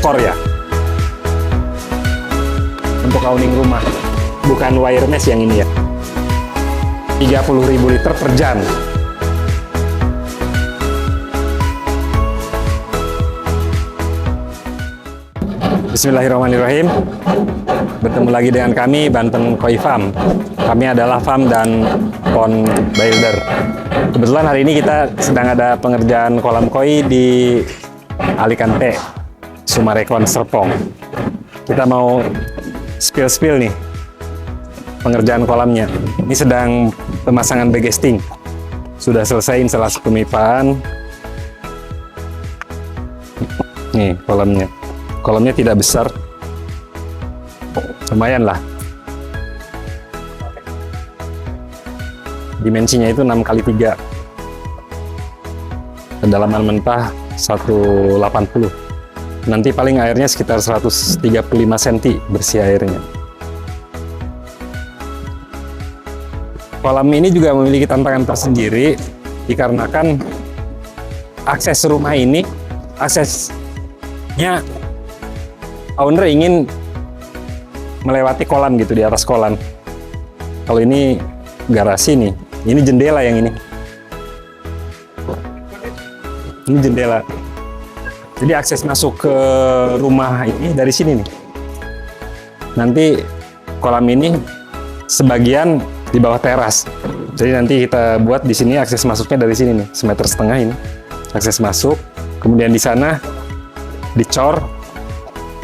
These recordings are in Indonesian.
tekor ya. Untuk awning rumah, bukan wire mesh yang ini ya. 30.000 liter per jam. Bismillahirrahmanirrahim. Bertemu lagi dengan kami, Banten Koi Farm. Kami adalah farm dan pond builder. Kebetulan hari ini kita sedang ada pengerjaan kolam koi di Alicante, Sumarekon, Serpong. Kita mau spill nih pengerjaan kolamnya. Ini sedang pemasangan bagesting. Sudah selesai instalasi pemipaan. Nih kolamnya. Kolamnya tidak besar, lumayan lah. Dimensinya itu 6x3. Kedalaman mentah 180. Nanti paling airnya sekitar 135 cm bersih airnya. Kolam ini juga memiliki tantangan tersendiri dikarenakan akses rumah ini, aksesnya owner ingin melewati kolam gitu, di atas kolam. Kalau ini garasi nih, ini jendela yang ini. Ini jendela. Jadi akses masuk ke rumah ini dari sini nih. Nanti kolam ini sebagian di bawah teras. Jadi nanti kita buat di sini akses masuknya dari sini nih, 1,5 meter ini. Akses masuk, kemudian di sana dicor.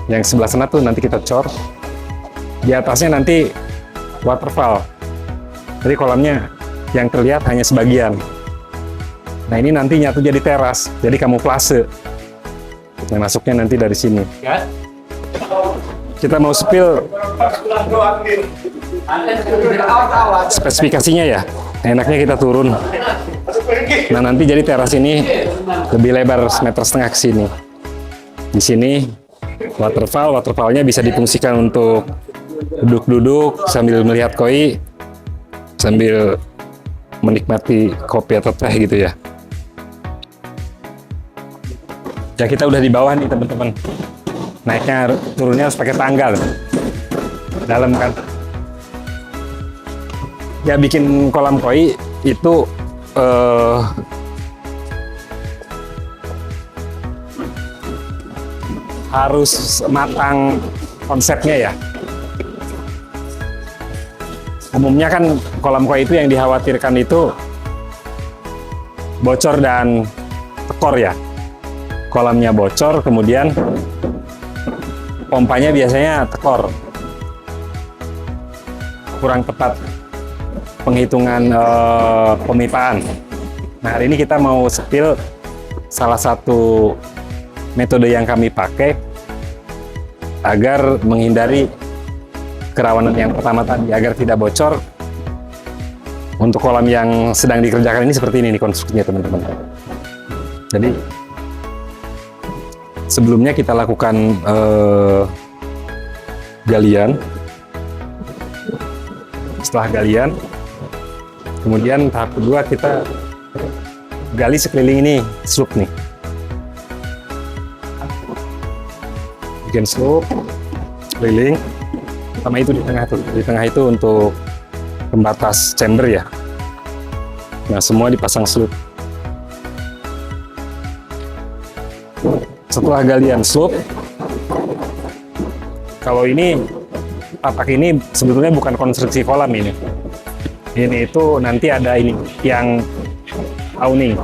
Yang sebelah sana tuh nanti kita cor. Di atasnya nanti waterfall. Jadi kolamnya yang terlihat hanya sebagian. Nah ini nanti nyatu jadi teras, jadi kamuflase. Nah masuknya nanti dari sini. Kita mau spill spesifikasinya ya. Enaknya kita turun. Nah nanti jadi teras ini lebih lebar 1,5 meter ke sini. Di sini waterfallnya bisa difungsikan untuk duduk-duduk sambil melihat koi, sambil menikmati kopi atau teh gitu ya. Ya kita udah di bawah nih teman-teman. Naiknya turunnya harus pakai tangga loh. Dalam kan. Ya bikin kolam koi itu harus matang konsepnya ya. Umumnya kan kolam koi itu yang dikhawatirkan itu bocor dan tekor ya. Kolamnya bocor, kemudian pompanya biasanya tekor. Kurang tepat penghitungan pemipaan. Nah hari ini kita mau spill salah satu metode yang kami pakai agar menghindari kerawanan yang pertama tadi, agar tidak bocor. Untuk kolam yang sedang dikerjakan ini seperti ini nih konstruksinya teman-teman. Jadi sebelumnya kita lakukan galian. Setelah galian, kemudian tahap kedua kita gali sekeliling ini, slope nih. Bikin slope, keliling, sama itu di tengah tuh. Di tengah itu untuk pembatas chamber ya. Nah semua dipasang slope. Setelah galian slope, kalau ini tapak ini sebetulnya bukan konstruksi kolam ini. Ini itu nanti ada ini yang awning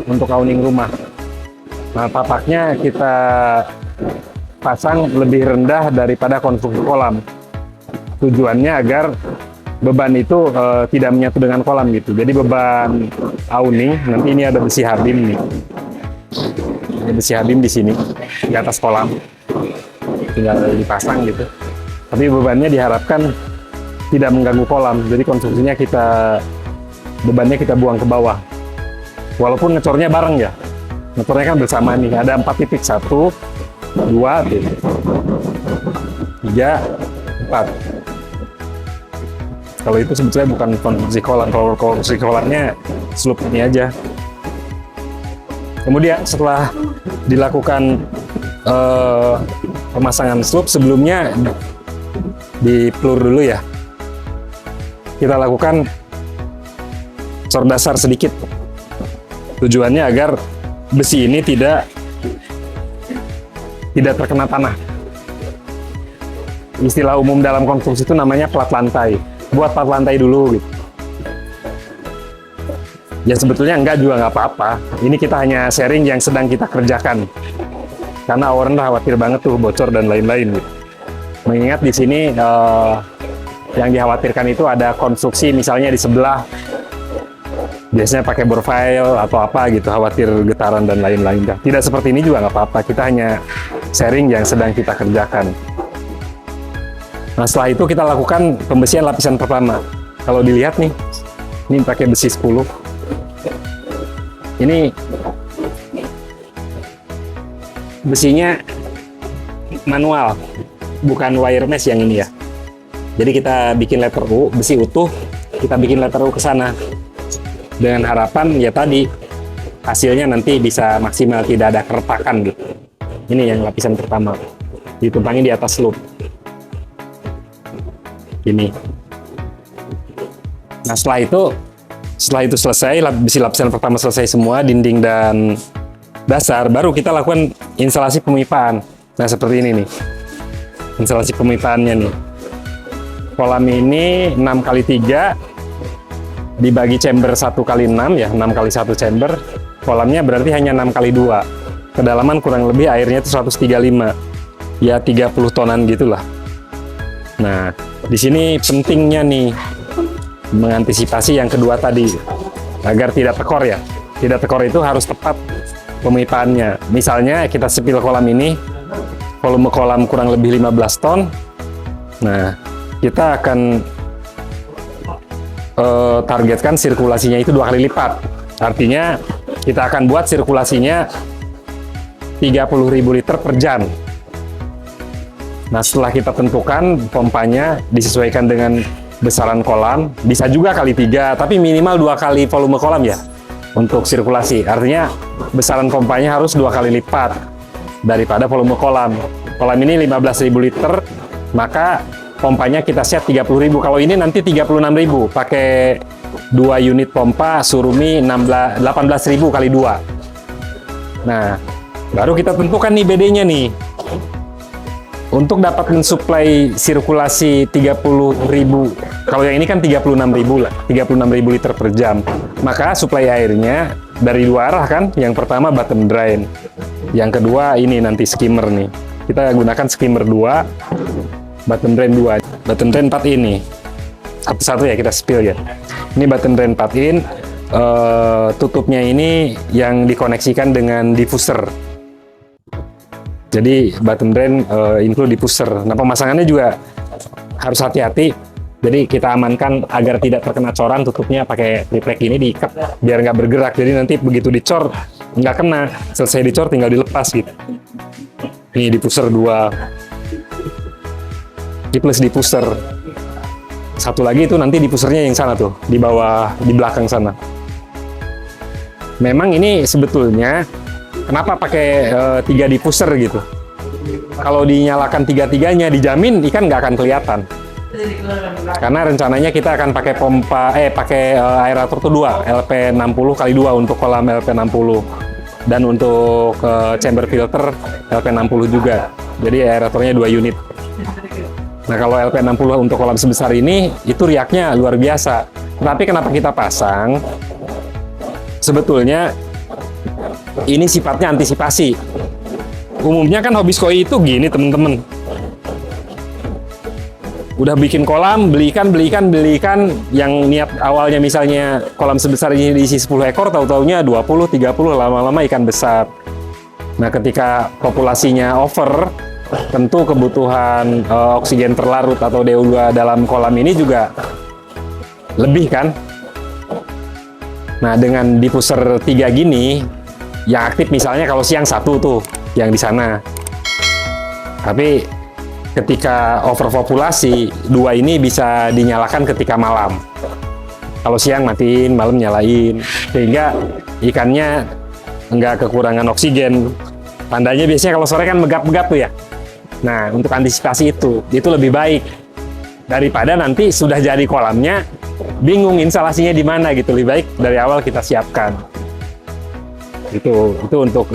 untuk awning rumah. Nah tapaknya kita pasang lebih rendah daripada konstruksi kolam. Tujuannya agar beban itu tidak menyatu dengan kolam gitu. Jadi beban awning nanti ini ada besi habim nih. Ini besi habim di sini di atas kolam. Tinggal dipasang gitu. Tapi bebannya diharapkan tidak mengganggu kolam. Jadi konstruksinya bebannya kita buang ke bawah. Walaupun ngecornya bareng ya. Ngecornya kan bersama nih. Ada 4 titik. 1, 2, 3, 4. Kalau itu sebetulnya bukan konstruksi kolam. Kalau konstruksi kolamnya slope ini aja. Kemudian setelah dilakukan pemasangan slope, sebelumnya di pelur dulu ya. Kita lakukan cor dasar sedikit. Tujuannya agar besi ini tidak terkena tanah. Istilah umum dalam konstruksi itu namanya plat lantai. Buat plat lantai dulu gitu. Ya sebetulnya enggak juga nggak apa-apa. Ini kita hanya sharing yang sedang kita kerjakan. Karena orang khawatir banget tuh bocor dan lain-lain gitu. Mengingat di sini yang dikhawatirkan itu ada konstruksi misalnya di sebelah biasanya pakai bor file atau apa gitu, khawatir getaran dan lain-lain. Tidak seperti ini juga nggak apa-apa, kita hanya sharing yang sedang kita kerjakan. Nah setelah itu kita lakukan pembesian lapisan pertama. Kalau dilihat nih, ini pakai besi 10. Ini besinya manual, bukan wire mesh yang ini ya. Jadi kita bikin letter U, besi utuh, kita bikin letter U ke sana. Dengan harapan ya tadi, hasilnya nanti bisa maksimal, tidak ada keretakan gitu. Ini yang lapisan pertama. Ditumpangin di atas loop. Ini. Nah setelah itu selesai, besi lapisan pertama selesai semua, dinding dan dasar, baru kita lakukan instalasi pemipaan. Nah seperti ini nih, instalasi pemipaannya nih. Kolam ini 6x3 dibagi chamber 1x6 ya, 6x1 chamber. Kolamnya berarti hanya 6x2. Kedalaman kurang lebih airnya itu 135, ya 30 tonan gitulah. Nah di sini pentingnya nih mengantisipasi yang kedua tadi, agar tidak tekor ya. Tidak tekor itu harus tepat pemipaannya. Misalnya kita sepil kolam ini, volume kolam kurang lebih 15 ton. Nah, kita akan targetkan sirkulasinya itu 2 kali lipat. Artinya kita akan buat sirkulasinya 30.000 liter per jam. Nah, setelah kita tentukan pompanya disesuaikan dengan besaran kolam, bisa juga kali 3, tapi minimal 2 kali volume kolam ya untuk sirkulasi. Artinya besaran pompanya harus 2 kali lipat daripada volume kolam. Kolam ini 15.000 liter, maka pompanya kita set 30.000. Kalau ini nanti 36.000, pakai 2 unit pompa Surumi 18.000 kali 2. Nah, baru kita tentukan nih BD-nya nih. Untuk dapat mensuplai sirkulasi 30.000, kalau yang ini kan 36.000 lah, 36.000 liter per jam. Maka suplai airnya dari 2 arah kan. Yang pertama bottom drain, yang kedua ini nanti skimmer nih. Kita gunakan skimmer 2, bottom drain 2. Bottom drain 4 ini. Satu-satu ya kita spill ya. Ini bottom drain 4 in, tutupnya ini yang dikoneksikan dengan diffuser. Jadi bottom drain include diffuser. Nah pemasangannya juga harus hati-hati. Jadi kita amankan agar tidak terkena coran, tutupnya pakai triplek ini diikat biar nggak bergerak. Jadi nanti begitu dicor nggak kena, selesai dicor tinggal dilepas gitu. Ini diffuser 2, di plus diffuser. Satu lagi itu nanti diffusernya yang sana tuh, di bawah, di belakang sana. Memang ini sebetulnya kenapa pakai 3 diffuser gitu? Kalau dinyalakan 3-3-nya, dijamin ikan nggak akan kelihatan. Karena rencananya kita akan pakai pakai aerator tuh 2, LP60 kali 2 untuk kolam LP60. Dan untuk chamber filter LP60 juga. Jadi aeratornya 2 unit. Nah kalau LP60 untuk kolam sebesar ini, itu riaknya luar biasa. Tapi kenapa kita pasang? Sebetulnya ini sifatnya antisipasi. Umumnya kan hobis koi itu gini teman-teman. Udah bikin kolam, belikan yang niat awalnya misalnya kolam sebesar ini diisi 10 ekor, tahu-taunya 20, 30, lama-lama ikan besar. Nah ketika populasinya over, tentu kebutuhan oksigen terlarut atau DO2 dalam kolam ini juga lebih kan. Nah dengan diffuser 3 gini, yang aktif misalnya kalau siang 1 tuh yang di sana. Tapi ketika overpopulasi, 2 ini bisa dinyalakan ketika malam. Kalau siang matiin, malam nyalain. Sehingga ikannya nggak kekurangan oksigen. Tandanya biasanya kalau sore kan megap-megap tuh ya. Nah, untuk antisipasi itu lebih baik daripada nanti sudah jadi kolamnya bingung instalasinya di mana gitu. Lebih baik dari awal kita siapkan. Itu untuk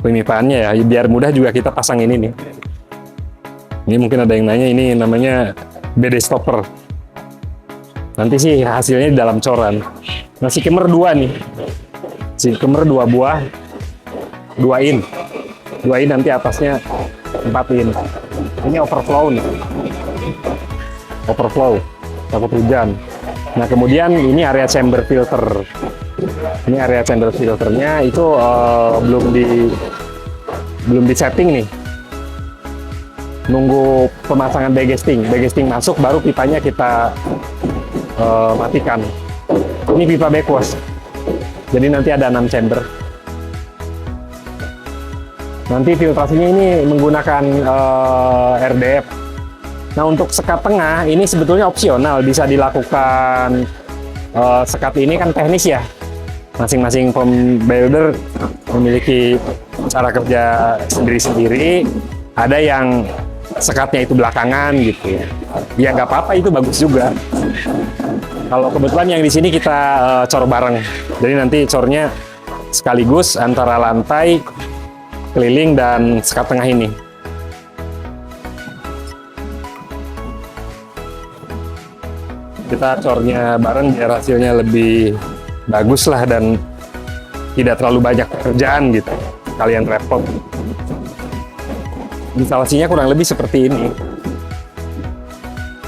pemipaannya ya, biar mudah juga kita pasang ini nih. Ini mungkin ada yang nanya, ini namanya BD stopper. Nanti sih hasilnya di dalam coran. Nah, si kemer 2 nih. Si kemer 2 buah, 2 in. 2 in nanti atasnya 4 in. Ini overflow nih. Overflow, takut hujan. Nah, kemudian ini area chamber filter. Ini area chamber filternya itu belum di setting nih. Nunggu pemasangan bagesting. Bagesting masuk baru pipanya kita matikan. Ini pipa backwash. Jadi nanti ada 6 chamber. Nanti filtrasinya ini menggunakan RDF. Nah, untuk sekat tengah ini sebetulnya opsional, bisa dilakukan. Sekat ini kan teknis ya. Masing-masing builder memiliki cara kerja sendiri-sendiri. Ada yang sekatnya itu belakangan gitu ya. Ya nggak apa-apa, itu bagus juga. Kalau kebetulan yang di sini kita cor bareng. Jadi nanti cornya sekaligus antara lantai, keliling, dan sekat tengah ini. Kita cornya bareng biar hasilnya lebih bagus lah dan tidak terlalu banyak pekerjaan gitu. Kalian repot. Instalasinya kurang lebih seperti ini.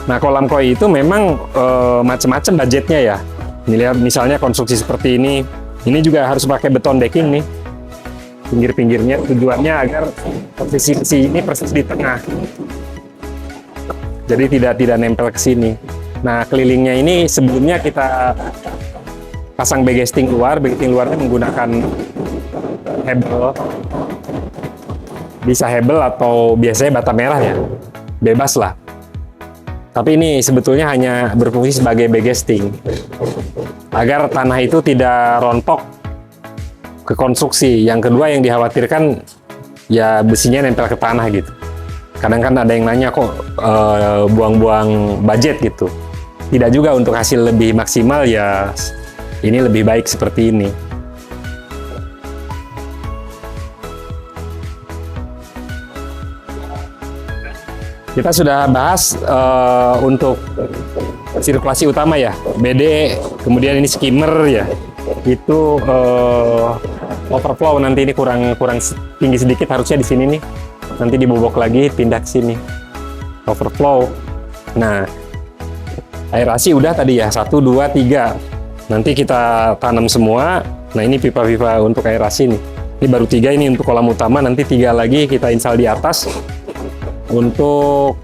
Nah, kolam koi itu memang macam-macam budgetnya ya. Ini lihat misalnya konstruksi seperti ini. Ini juga harus pakai beton decking nih. Pinggir-pinggirnya tujuannya agar posisi ini persis di tengah. Jadi tidak nempel ke sini. Nah, kelilingnya ini sebelumnya kita pasang bagesting luar. Bagesting luarnya menggunakan hebel. Bisa hebel atau biasanya bata merah ya. Bebas lah. Tapi ini sebetulnya hanya berfungsi sebagai bagesting. Agar tanah itu tidak rontok ke konstruksi. Yang kedua yang dikhawatirkan ya besinya nempel ke tanah gitu. Kadang kan ada yang nanya kok buang-buang budget gitu. Tidak juga, untuk hasil lebih maksimal ya ini lebih baik seperti ini. Kita sudah bahas untuk sirkulasi utama ya, BD, kemudian ini skimmer ya. Itu overflow nanti ini kurang tinggi sedikit, harusnya di sini nih. Nanti dibobok lagi, pindah ke sini. Overflow. Nah, aerasi udah tadi ya, 1, 2, 3. Nanti kita tanam semua. Nah, ini pipa-pipa untuk aerasi nih. Ini baru 3 ini untuk kolam utama, nanti 3 lagi kita install di atas untuk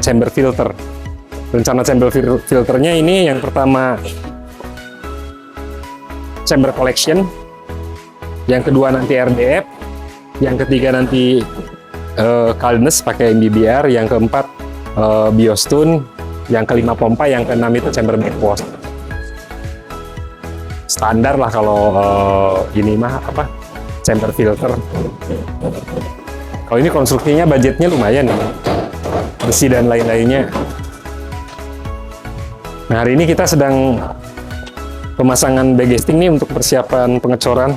chamber filter. Rencana chamber filternya ini yang pertama chamber collection, yang kedua nanti RDF, yang ketiga nanti coldness pakai MBBR, yang keempat biostone, yang kelima pompa, yang keenam itu chamber backwash. Standar lah kalau ini mah chamber filter. Kalau ini konstruksinya budgetnya lumayan ya, besi dan lain-lainnya. Nah, hari ini kita sedang pemasangan bagesting nih untuk persiapan pengecoran.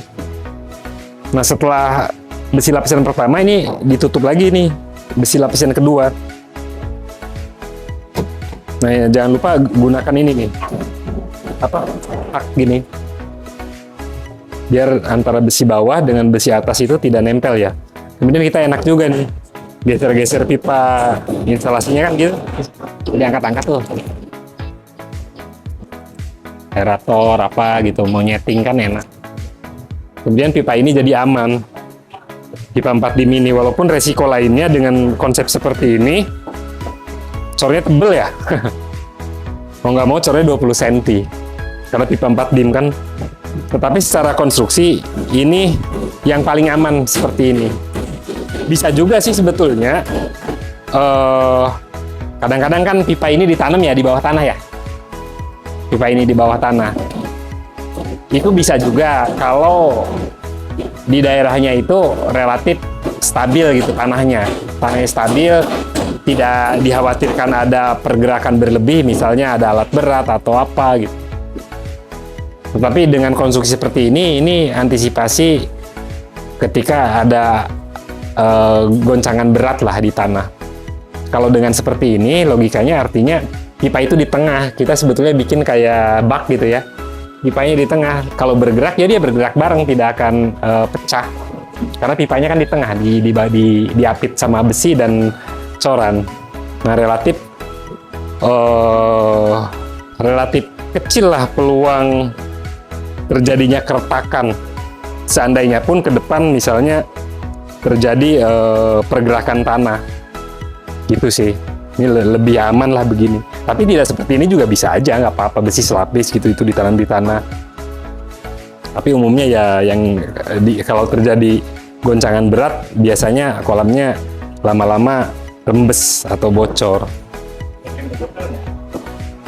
Nah, setelah besi lapisan pertama ini ditutup lagi nih besi lapisan kedua. Nah, ya, jangan lupa gunakan ini nih, tak gini, biar antara besi bawah dengan besi atas itu tidak nempel ya. Kemudian kita enak juga nih geser-geser pipa instalasinya kan gitu, diangkat-angkat tuh. Aerator apa gitu, mau nyeting kan enak. Kemudian pipa ini jadi aman. Pipa 4D mini, walaupun resiko lainnya dengan konsep seperti ini, cornya tebel ya. Mau nggak mau cornya 20 cm. Karena pipa 4D kan. Tetapi secara konstruksi, ini yang paling aman seperti ini. Bisa juga sih sebetulnya, kadang-kadang kan pipa ini ditanam ya di bawah tanah ya. Pipa ini di bawah tanah. Itu bisa juga kalau di daerahnya itu relatif stabil gitu tanahnya stabil, tidak dikhawatirkan ada pergerakan berlebih, misalnya ada alat berat atau apa gitu. Tetapi dengan konstruksi seperti ini antisipasi ketika ada goncangan berat lah di tanah. Kalau dengan seperti ini logikanya artinya pipa itu di tengah, kita sebetulnya bikin kayak bak gitu ya, pipanya di tengah, kalau bergerak ya dia bergerak bareng, tidak akan pecah karena pipanya kan di tengah, diapit sama besi dan coran. Nah relatif kecil lah peluang terjadinya keretakan, seandainya pun ke depan misalnya terjadi pergerakan tanah gitu sih. Ini lebih aman lah begini, tapi tidak seperti ini juga bisa aja, nggak apa-apa, besi selapis gitu itu ditanam di tanah. Tapi umumnya ya yang kalau terjadi goncangan berat biasanya kolamnya lama-lama rembes atau bocor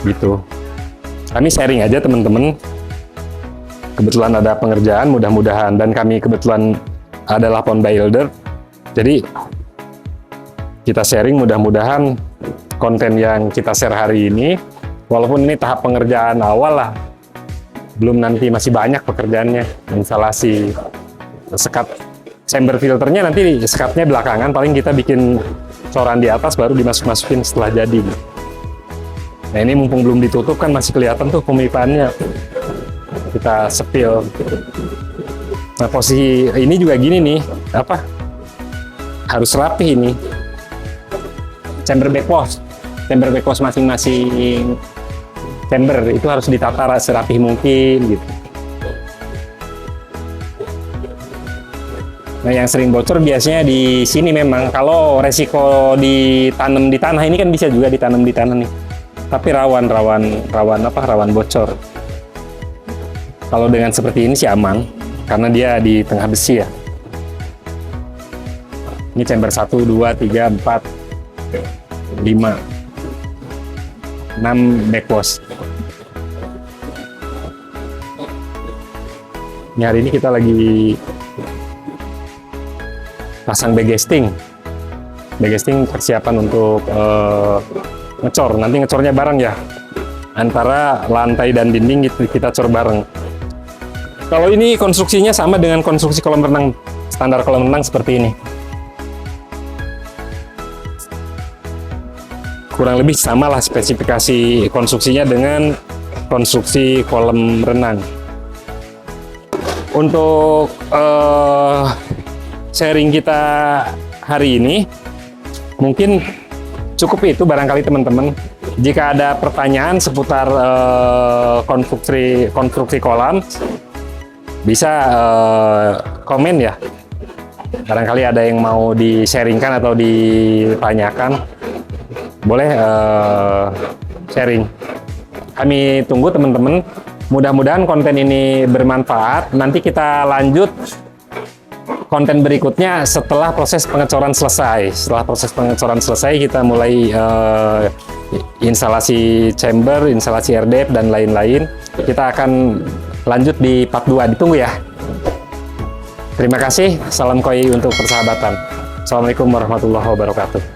gitu. Kami sharing aja teman-teman, kebetulan ada pengerjaan, mudah-mudahan, dan kami kebetulan adalah pond builder, jadi kita sharing, mudah-mudahan konten yang kita share hari ini, walaupun ini tahap pengerjaan awal lah, belum, nanti masih banyak pekerjaannya, instalasi sekat chamber filternya, nanti sekatnya belakangan, paling kita bikin coran di atas baru dimasuk-masukin setelah jadi. Nah ini mumpung belum ditutup kan masih kelihatan tuh pemipaannya, kita sepil. Nah posisi ini juga gini nih, harus rapi ini. Chamber backwash masing-masing chamber itu harus ditata serapih mungkin gitu. Nah yang sering bocor biasanya di sini memang, kalau resiko ditanam di tanah ini kan bisa juga ditanam di tanah nih, tapi rawan bocor. Kalau dengan seperti ini sih aman, karena dia di tengah besi ya. Ini chamber 1, 2, 3, 4, 5, 6 backwash. Ini hari ini kita lagi pasang backgasting persiapan untuk ngecor. Nanti ngecornya bareng ya, antara lantai dan dinding kita cor bareng. Kalau ini konstruksinya sama dengan konstruksi kolam renang, standar kolam renang seperti ini. Kurang lebih sama lah spesifikasi konstruksinya dengan konstruksi kolam renang. Untuk sharing kita hari ini mungkin cukup itu barangkali teman-teman. Jika ada pertanyaan seputar konstruksi kolam, bisa komen ya. Barangkali ada yang mau di-sharingkan atau ditanyakan, boleh sharing. Kami tunggu teman-teman. Mudah-mudahan konten ini bermanfaat. Nanti kita lanjut konten berikutnya setelah proses pengecoran selesai. Setelah proses pengecoran selesai, kita mulai instalasi chamber, instalasi RDF, dan lain-lain. Kita akan lanjut di part 2. Ditunggu ya. Terima kasih. Salam koi untuk persahabatan. Assalamualaikum warahmatullahi wabarakatuh.